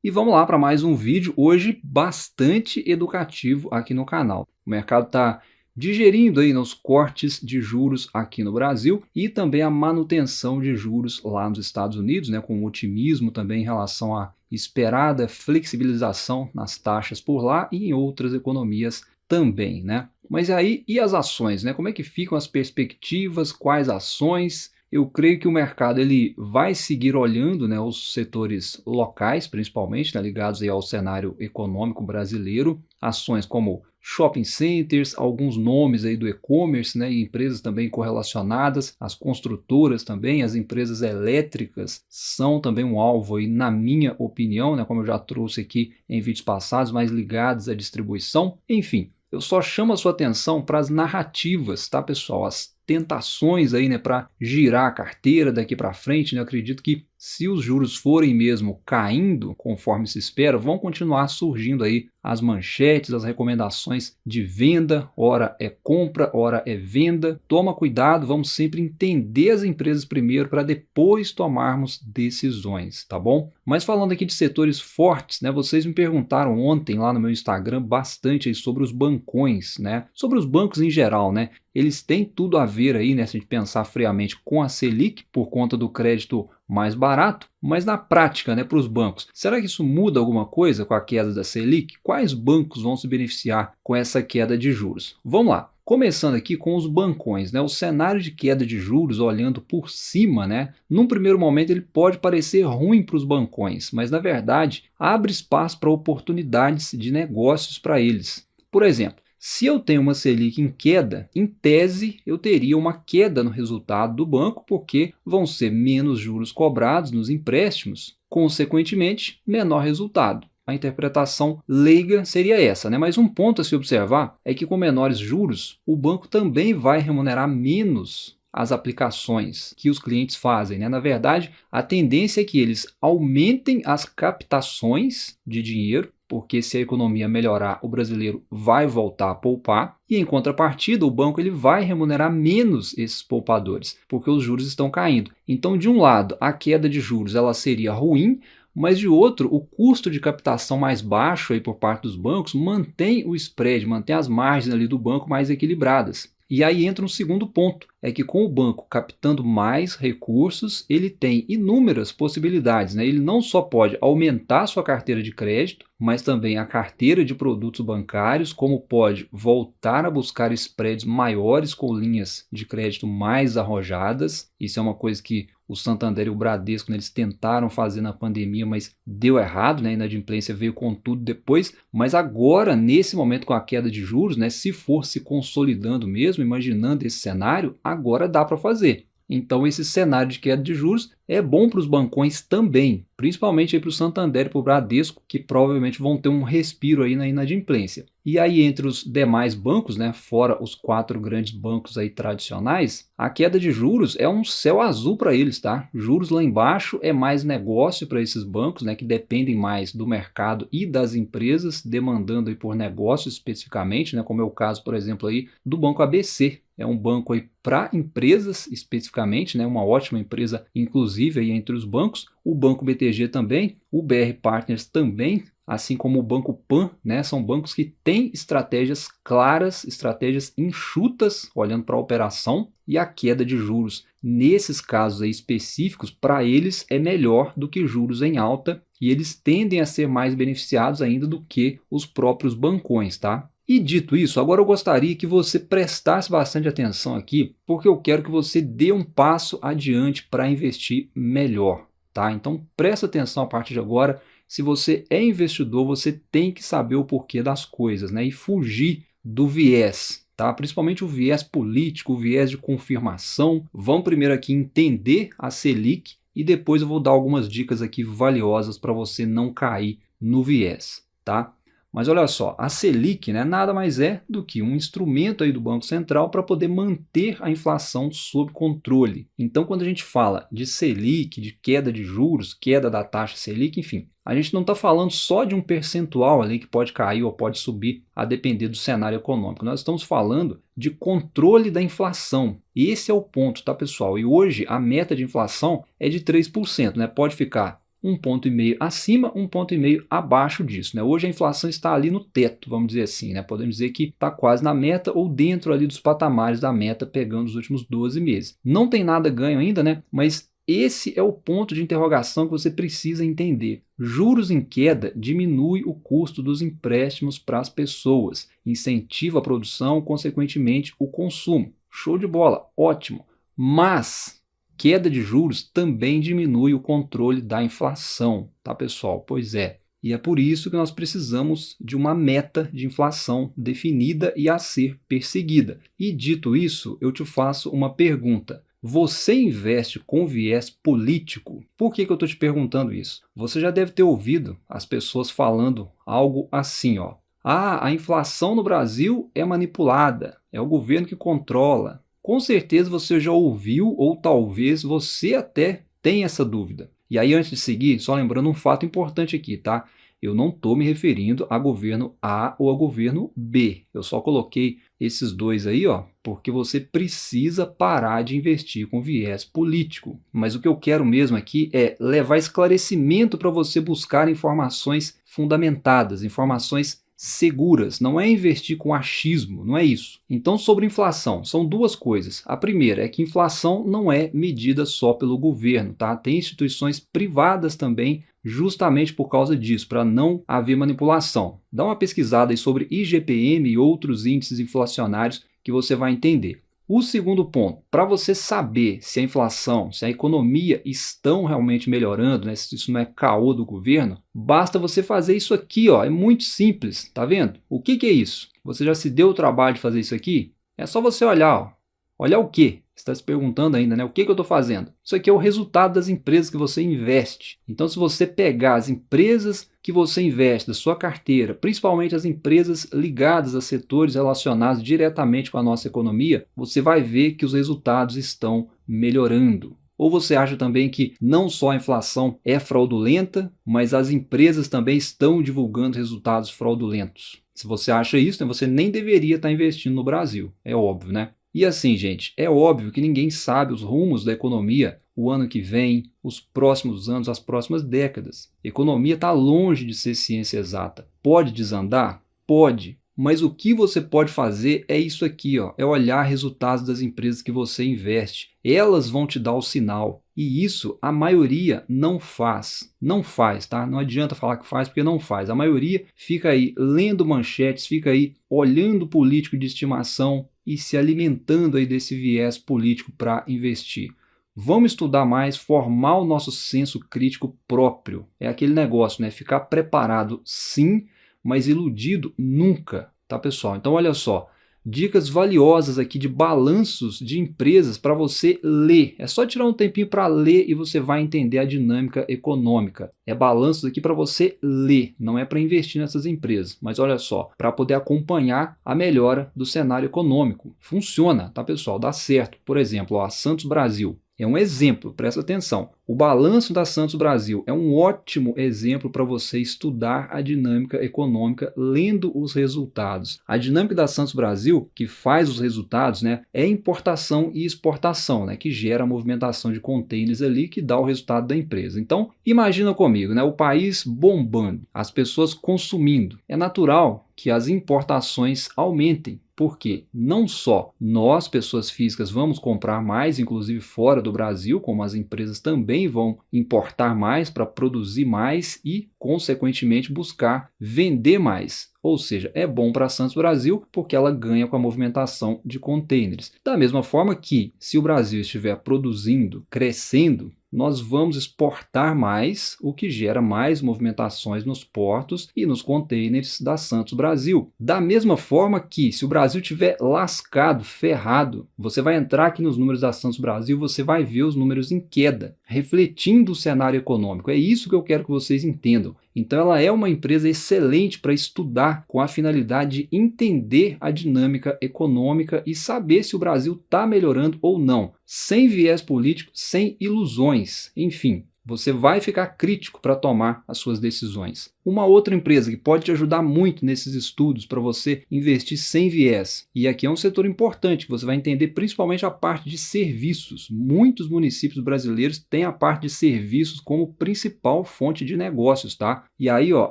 E vamos lá para mais um vídeo, hoje bastante educativo aqui no canal. O mercado está digerindo aí nos cortes de juros aqui no Brasil e também a manutenção de juros lá nos Estados Unidos, né, com otimismo também em relação à esperada flexibilização nas taxas por lá e em outras economias também, né? Mas aí, e as ações, né? Como é que ficam as perspectivas, quais ações? Eu creio que o mercado ele vai seguir olhando, né, os setores locais, principalmente, né, ligados aí ao cenário econômico brasileiro, ações como shopping centers, alguns nomes aí do e-commerce, né, e empresas também correlacionadas, as construtoras também, as empresas elétricas são também um alvo aí, na minha opinião, né, como eu já trouxe aqui em vídeos passados, mais ligados à distribuição, enfim. Eu só chamo a sua atenção para as narrativas, tá, pessoal? As tentações aí, né, para girar a carteira daqui para frente, né? Eu acredito que se os juros forem mesmo caindo, conforme se espera, vão continuar surgindo aí as manchetes, as recomendações de venda, ora é compra, ora é venda. Toma cuidado, vamos sempre entender as empresas primeiro para depois tomarmos decisões, tá bom? Mas falando aqui de setores fortes, né, vocês me perguntaram ontem lá no meu Instagram bastante aí sobre os bancões, né, sobre os bancos em geral, né? Eles têm tudo a ver aí, né, se a gente pensar friamente, com a Selic, por conta do crédito mais barato, mas na prática, né, para os bancos, será que isso muda alguma coisa com a queda da Selic? Quais bancos vão se beneficiar com essa queda de juros? Vamos lá. Começando aqui com os bancões, né? O cenário de queda de juros, olhando por cima, né? Num primeiro momento ele pode parecer ruim para os bancões, mas na verdade abre espaço para oportunidades de negócios para eles. Por exemplo, se eu tenho uma Selic em queda, em tese eu teria uma queda no resultado do banco, porque vão ser menos juros cobrados nos empréstimos, consequentemente, menor resultado. A interpretação leiga seria essa, né? Mas um ponto a se observar é que com menores juros, o banco também vai remunerar menos as aplicações que os clientes fazem, né? Na verdade, a tendência é que eles aumentem as captações de dinheiro, porque se a economia melhorar, o brasileiro vai voltar a poupar, e em contrapartida, o banco ele vai remunerar menos esses poupadores, porque os juros estão caindo. Então, de um lado, a queda de juros ela seria ruim, mas de outro, o custo de captação mais baixo aí por parte dos bancos mantém o spread, mantém as margens ali do banco mais equilibradas. E aí entra um segundo ponto, é que com o banco captando mais recursos, ele tem inúmeras possibilidades, né? Ele não só pode aumentar sua carteira de crédito, mas também a carteira de produtos bancários, como pode voltar a buscar spreads maiores com linhas de crédito mais arrojadas. Isso é uma coisa que o Santander e o Bradesco, né, eles tentaram fazer na pandemia, mas deu errado, né? A inadimplência veio com tudo depois. Mas agora, nesse momento com a queda de juros, né, se for se consolidando mesmo, imaginando esse cenário, agora dá para fazer. Então esse cenário de queda de juros é bom para os bancões também, principalmente para o Santander e para o Bradesco, que provavelmente vão ter um respiro aí na inadimplência. E aí entre os demais bancos, né, fora os 4 grandes bancos aí tradicionais, a queda de juros é um céu azul para eles, tá? Juros lá embaixo é mais negócio para esses bancos, né, que dependem mais do mercado e das empresas, demandando aí por negócio especificamente, né, como é o caso, por exemplo, aí do Banco ABC. É um banco aí para empresas especificamente, né, uma ótima empresa, inclusive aí entre os bancos. O Banco BTG também, o BR Partners também, assim como o Banco Pan, né, são bancos que têm estratégias claras, estratégias enxutas, olhando para a operação e a queda de juros. Nesses casos aí específicos, para eles é melhor do que juros em alta e eles tendem a ser mais beneficiados ainda do que os próprios bancões, tá? E dito isso, agora eu gostaria que você prestasse bastante atenção aqui, porque eu quero que você dê um passo adiante para investir melhor, tá? Então presta atenção a partir de agora. Se você é investidor, você tem que saber o porquê das coisas, né? E fugir do viés, tá? Principalmente o viés político, o viés de confirmação. Vamos primeiro aqui entender a Selic e depois eu vou dar algumas dicas aqui valiosas para você não cair no viés, tá? Mas olha só, a Selic, né, nada mais é do que um instrumento aí do Banco Central para poder manter a inflação sob controle. Então, quando a gente fala de Selic, de queda de juros, queda da taxa Selic, enfim, a gente não está falando só de um percentual ali que pode cair ou pode subir a depender do cenário econômico. Nós estamos falando de controle da inflação. Esse é o ponto, tá, pessoal? E hoje a meta de inflação é de 3%, né? Pode ficar 1,5 ponto acima, 1,5 ponto abaixo disso, né? Hoje a inflação está ali no teto, vamos dizer assim, né? Podemos dizer que está quase na meta ou dentro ali dos patamares da meta, pegando os últimos 12 meses. Não tem nada ganho ainda, né? Mas esse é o ponto de interrogação que você precisa entender. Juros em queda diminui o custo dos empréstimos para as pessoas, incentiva a produção, consequentemente o consumo. Show de bola, ótimo. Mas queda de juros também diminui o controle da inflação, tá, pessoal? Pois é. E é por isso que nós precisamos de uma meta de inflação definida e a ser perseguida. E dito isso, eu te faço uma pergunta. Você investe com viés político? Por que eu estou te perguntando isso? Você já deve ter ouvido as pessoas falando algo assim, ó. Ah, a inflação no Brasil é manipulada, é o governo que controla. Com certeza você já ouviu ou talvez você até tenha essa dúvida. E aí, antes de seguir, só lembrando um fato importante aqui, tá? Eu não estou me referindo a governo A ou a governo B. Eu só coloquei esses dois aí, ó, porque você precisa parar de investir com viés político. Mas o que eu quero mesmo aqui é levar esclarecimento para você buscar informações fundamentadas, informações seguras, não é investir com achismo, não é isso. Então, sobre inflação, são duas coisas. A primeira é que inflação não é medida só pelo governo, tá? Tem instituições privadas também, justamente por causa disso, para não haver manipulação. Dá uma pesquisada aí sobre IGPM e outros índices inflacionários que você vai entender. O segundo ponto, para você saber se a inflação, se a economia estão realmente melhorando, né, se isso não é caô do governo, basta você fazer isso aqui, ó, é muito simples, tá vendo? O que é isso? Você já se deu o trabalho de fazer isso aqui? É só você olhar, ó. Olhar o quê? Você está se perguntando ainda, né? O que eu estou fazendo? Isso aqui é o resultado das empresas que você investe. Então, se você pegar as empresas que você investe da sua carteira, principalmente as empresas ligadas a setores relacionados diretamente com a nossa economia, você vai ver que os resultados estão melhorando. Ou você acha também que não só a inflação é fraudulenta, mas as empresas também estão divulgando resultados fraudulentos? Se você acha isso, né, você nem deveria estar investindo no Brasil. É óbvio, né? E assim, gente, é óbvio que ninguém sabe os rumos da economia o ano que vem, os próximos anos, as próximas décadas. Economia está longe de ser ciência exata. Pode desandar? Pode. Mas o que você pode fazer é isso aqui, ó, é olhar resultados das empresas que você investe. Elas vão te dar o sinal. E isso a maioria não faz. Não faz, tá? Não adianta falar que faz porque não faz. A maioria fica aí lendo manchetes, fica aí olhando político de estimação e se alimentando aí desse viés político para investir. Vamos estudar mais, formar o nosso senso crítico próprio. É aquele negócio, né? Ficar preparado sim, mas iludido nunca, tá, pessoal? Então, olha só, dicas valiosas aqui de balanços de empresas para você ler. É só tirar um tempinho para ler e você vai entender a dinâmica econômica. É balanços aqui para você ler, não é para investir nessas empresas. Mas olha só, para poder acompanhar a melhora do cenário econômico. Funciona, tá, pessoal? Dá certo. Por exemplo, ó, a Santos Brasil. É um exemplo, presta atenção. O balanço da Santos Brasil é um ótimo exemplo para você estudar a dinâmica econômica lendo os resultados. A dinâmica da Santos Brasil, que faz os resultados, né, é importação e exportação, né, que gera a movimentação de containers ali que dá o resultado da empresa. Então, imagina comigo, né, o país bombando, as pessoas consumindo. É natural que as importações aumentem. Porque não só nós, pessoas físicas, vamos comprar mais, inclusive fora do Brasil, como as empresas também vão importar mais para produzir mais e, consequentemente, buscar vender mais. Ou seja, é bom para a Santos Brasil porque ela ganha com a movimentação de containers. Da mesma forma que, se o Brasil estiver produzindo, crescendo, nós vamos exportar mais, o que gera mais movimentações nos portos e nos containers da Santos Brasil. Da mesma forma que, se o Brasil estiver lascado, ferrado, você vai entrar aqui nos números da Santos Brasil, você vai ver os números em queda, refletindo o cenário econômico. É isso que eu quero que vocês entendam. Então ela é uma empresa excelente para estudar com a finalidade de entender a dinâmica econômica e saber se o Brasil está melhorando ou não, sem viés político, sem ilusões. Enfim, você vai ficar crítico para tomar as suas decisões. Uma outra empresa que pode te ajudar muito nesses estudos para você investir sem viés, e aqui é um setor importante que você vai entender principalmente a parte de serviços. Muitos municípios brasileiros têm a parte de serviços como principal fonte de negócios, tá? E aí, ó,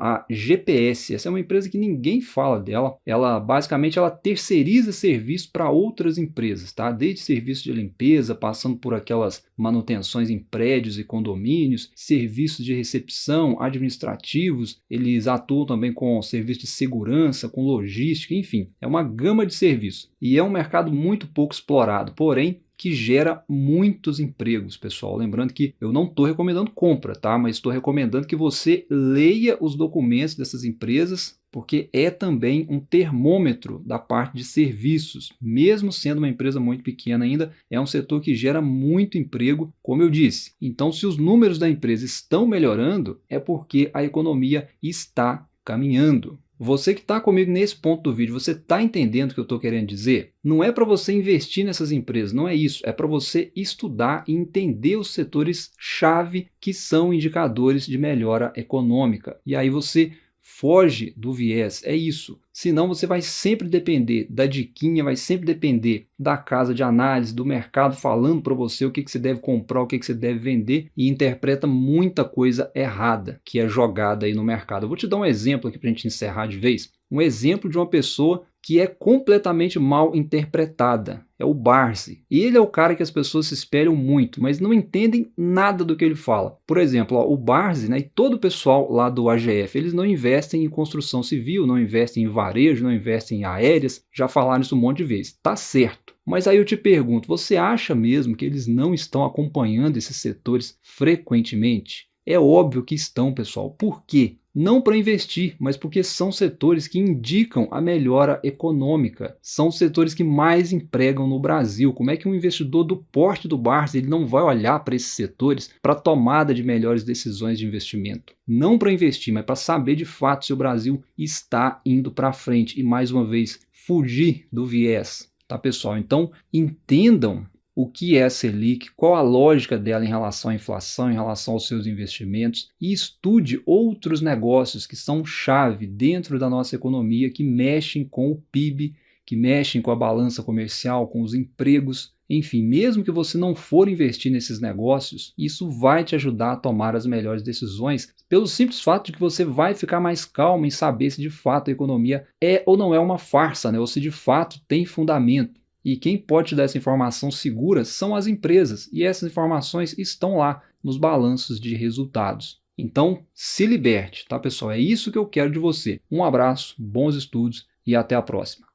a GPS, essa é uma empresa que ninguém fala dela. Ela basicamente terceiriza serviços para outras empresas, tá? Desde serviços de limpeza, passando por aquelas manutenções em prédios e condomínios, serviços de recepção, administrativos. Eles atuam também com serviços de segurança, com logística, enfim, é uma gama de serviços. E é um mercado muito pouco explorado, porém que gera muitos empregos, pessoal. Lembrando que eu não estou recomendando compra, tá? Mas estou recomendando que você leia os documentos dessas empresas, porque é também um termômetro da parte de serviços. Mesmo sendo uma empresa muito pequena ainda, é um setor que gera muito emprego, como eu disse. Então, se os números da empresa estão melhorando, é porque a economia está caminhando. Você que está comigo nesse ponto do vídeo, você está entendendo o que eu estou querendo dizer? Não é para você investir nessas empresas, não é isso. É para você estudar e entender os setores-chave que são indicadores de melhora econômica. E aí você foge do viés, é isso. Senão você vai sempre depender da diquinha, vai sempre depender da casa de análise, do mercado falando para você o que você deve comprar, o que você deve vender e interpreta muita coisa errada que é jogada aí no mercado. Eu vou te dar um exemplo aqui para a gente encerrar de vez. Um exemplo de uma pessoa que é completamente mal interpretada. É o Barsi. Ele é o cara que as pessoas se espelham muito, mas não entendem nada do que ele fala. Por exemplo, ó, o Barsi, né, e todo o pessoal lá do AGF, eles não investem em construção civil, não investem em varejo, não investem em aéreas. Já falaram isso um monte de vezes. Tá certo. Mas aí eu te pergunto, você acha mesmo que eles não estão acompanhando esses setores frequentemente? É óbvio que estão, pessoal. Por quê? Não para investir, mas porque são setores que indicam a melhora econômica. São os setores que mais empregam no Brasil. Como é que um investidor do porte do Barsi ele não vai olhar para esses setores para tomada de melhores decisões de investimento? Não para investir, mas para saber de fato se o Brasil está indo para frente. E mais uma vez, fugir do viés. Tá, pessoal? Então, entendam o que é a Selic, qual a lógica dela em relação à inflação, em relação aos seus investimentos e estude outros negócios que são chave dentro da nossa economia, que mexem com o PIB, que mexem com a balança comercial, com os empregos. Enfim, mesmo que você não for investir nesses negócios, isso vai te ajudar a tomar as melhores decisões, pelo simples fato de que você vai ficar mais calmo em saber se de fato a economia é ou não é uma farsa, né? Ou se de fato tem fundamento. E quem pode te dar essa informação segura são as empresas, e essas informações estão lá nos balanços de resultados. Então, se liberte, tá, pessoal? É isso que eu quero de você. Um abraço, bons estudos e até a próxima.